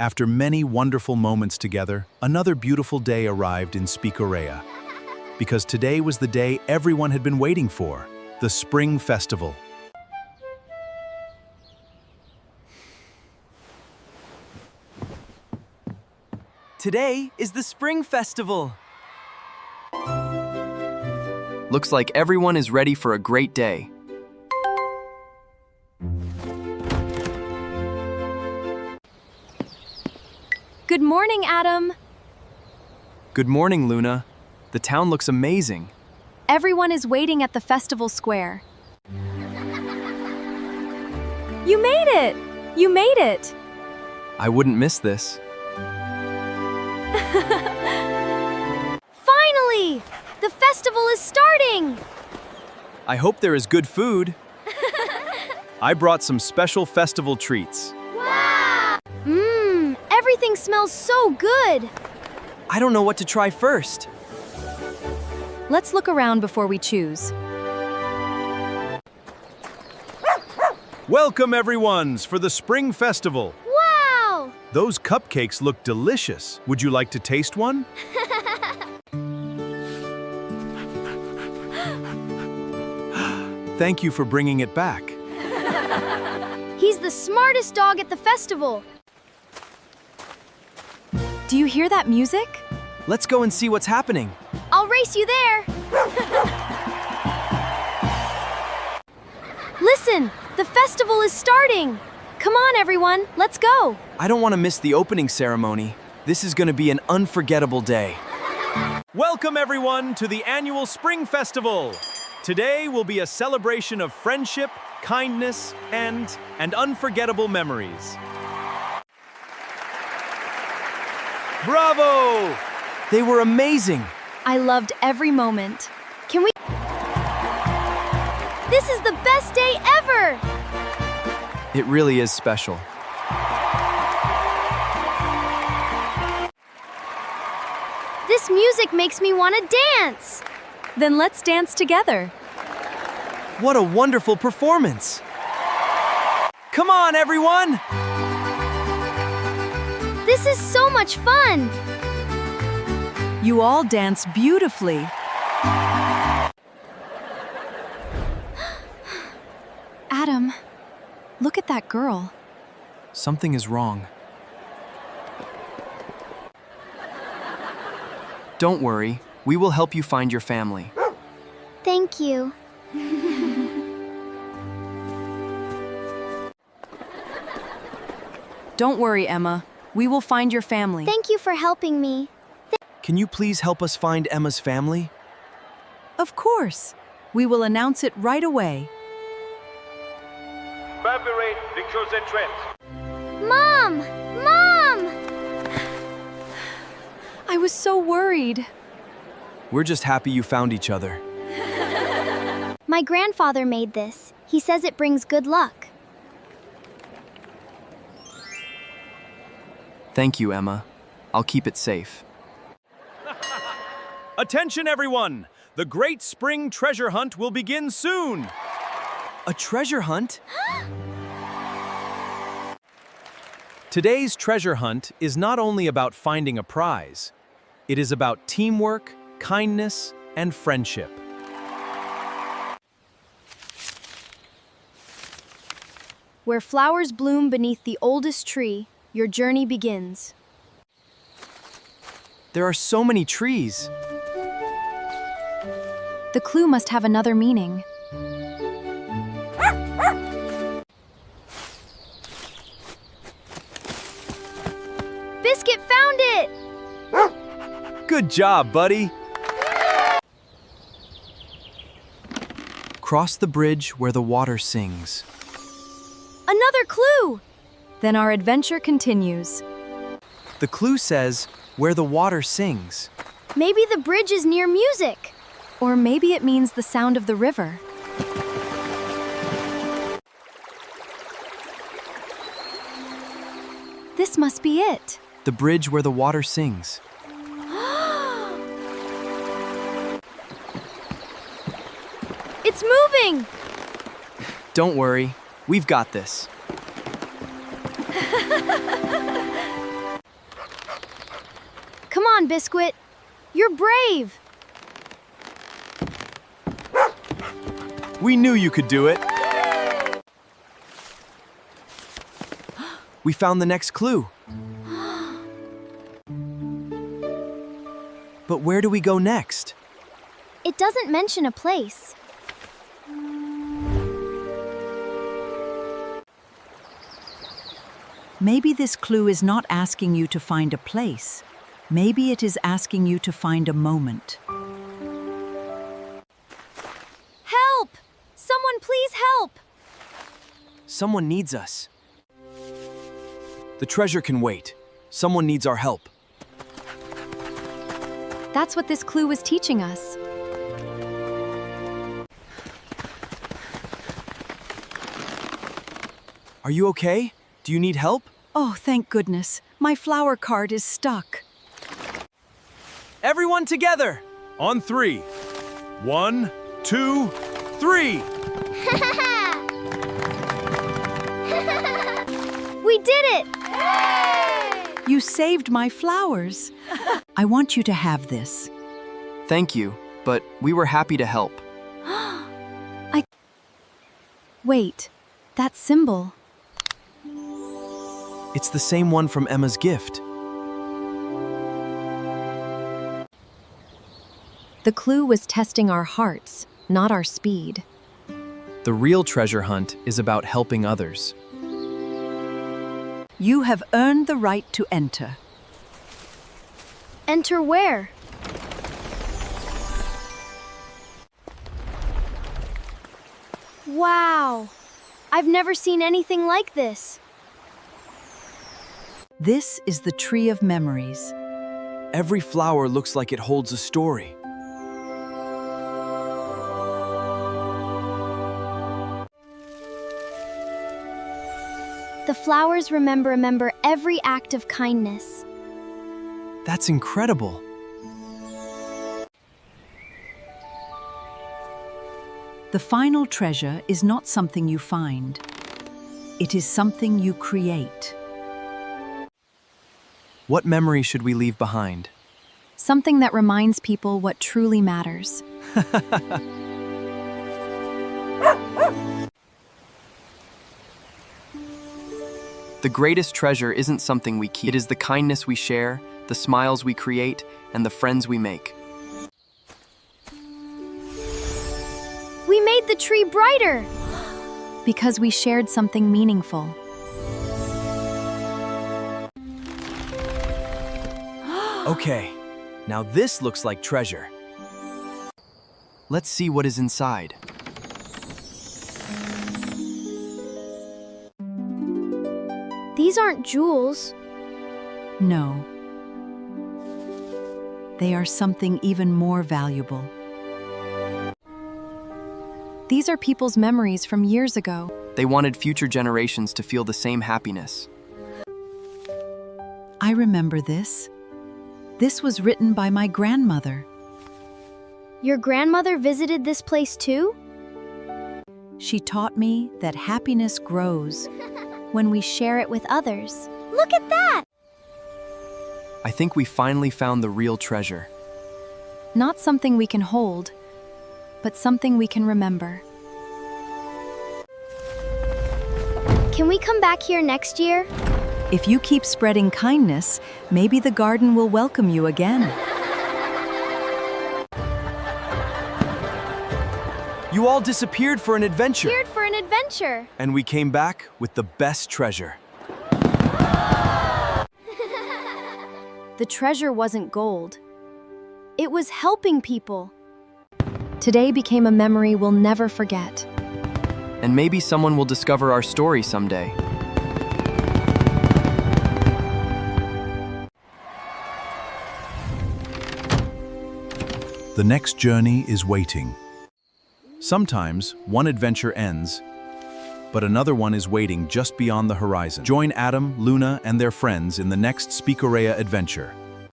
After many wonderful moments together, another beautiful day arrived in Speakorea. Because today was the day everyone had been waiting for, the Spring Festival. Today is the Spring Festival. Looks like everyone is ready for a great day. Good morning, Adam. Good morning, Luna. The town looks amazing. Everyone is waiting at the festival square. You made it! You made it! I wouldn't miss this. Finally! The festival is starting! I hope there is good food. I brought some special festival treats. Wow! Everything smells so good! I don't know what to try first. Let's look around before we choose. Welcome, everyone, for the Spring Festival. Wow! Those cupcakes look delicious. Would you like to taste one? Thank you for bringing it back. He's the smartest dog at the festival. Do you hear that music? Let's go and see what's happening. I'll race you there. Listen, the festival is starting. Come on, everyone, let's go. I don't want to miss the opening ceremony. This is going to be an unforgettable day. Welcome, everyone, to the annual Spring Festival. Today will be a celebration of friendship, kindness, and unforgettable memories. Bravo! They were amazing. I loved every moment. Can we? This is the best day ever! It really is special. This music makes me want to dance. Then let's dance together. What a wonderful performance! Come on, everyone! This is so much fun! You all dance beautifully. Adam, look at that girl. Something is wrong. Don't worry, we will help you find your family. Thank you. Don't worry, Emma. We will find your family. Thank you for helping me. Can you please help us find Emma's family? Of course. We will announce it right away. Favorite pictures and trends. Mom! Mom! I was so worried. We're just happy you found each other. My grandfather made this. He says it brings good luck. Thank you, Emma. I'll keep it safe. Attention, everyone! The Great Spring Treasure Hunt will begin soon! A treasure hunt? Today's treasure hunt is not only about finding a prize, it is about teamwork, kindness, and friendship. Where flowers bloom beneath the oldest tree, your journey begins. There are so many trees. The clue must have another meaning. Biscuit found it! Good job, buddy. Cross the bridge where the water sings. Another clue! Then our adventure continues. The clue says, where the water sings. Maybe the bridge is near music. Or maybe it means the sound of the river. This must be it. The bridge where the water sings. It's moving! Don't worry, we've got this. on, Biscuit. You're brave. We knew you could do it. We found the next clue. But where do we go next? It doesn't mention a place. Maybe this clue is not asking you to find a place. Maybe it is asking you to find a moment. Help! Someone please help! Someone needs us. The treasure can wait. Someone needs our help. That's what this clue was teaching us. Are you okay? Do you need help? Oh, thank goodness. My flower cart is stuck. Everyone together! On 3. 1, 2, 3. We did it! You saved my flowers. I want you to have this. Thank you, but we were happy to help. Wait, that symbol. It's the same one from Emma's gift. The clue was testing our hearts, not our speed. The real treasure hunt is about helping others. You have earned the right to enter. Enter where? Wow! I've never seen anything like this. This is the tree of memories. Every flower looks like it holds a story. The flowers remember every act of kindness. That's incredible. The final treasure is not something you find. It is something you create. What memory should we leave behind? Something that reminds people what truly matters. The greatest treasure isn't something we keep. It is the kindness we share, the smiles we create, and the friends we make. We made the tree brighter! Because we shared something meaningful. Okay, now this looks like treasure. Let's see what is inside. These aren't jewels. No. They are something even more valuable. These are people's memories from years ago. They wanted future generations to feel the same happiness. I remember this. This was written by my grandmother. Your grandmother visited this place too? She taught me that happiness grows When we share it with others. Look at that! I think we finally found the real treasure. Not something we can hold, but something we can remember. Can we come back here next year? If you keep spreading kindness, maybe the garden will welcome you again. You all disappeared for an adventure. Here for an adventure. And we came back with the best treasure. The treasure wasn't gold. It was helping people. Today became a memory we'll never forget. And maybe someone will discover our story someday. The next journey is waiting. Sometimes one adventure ends, but another one is waiting just beyond the horizon. Join Adam, Luna, and their friends in the next Speakorea adventure.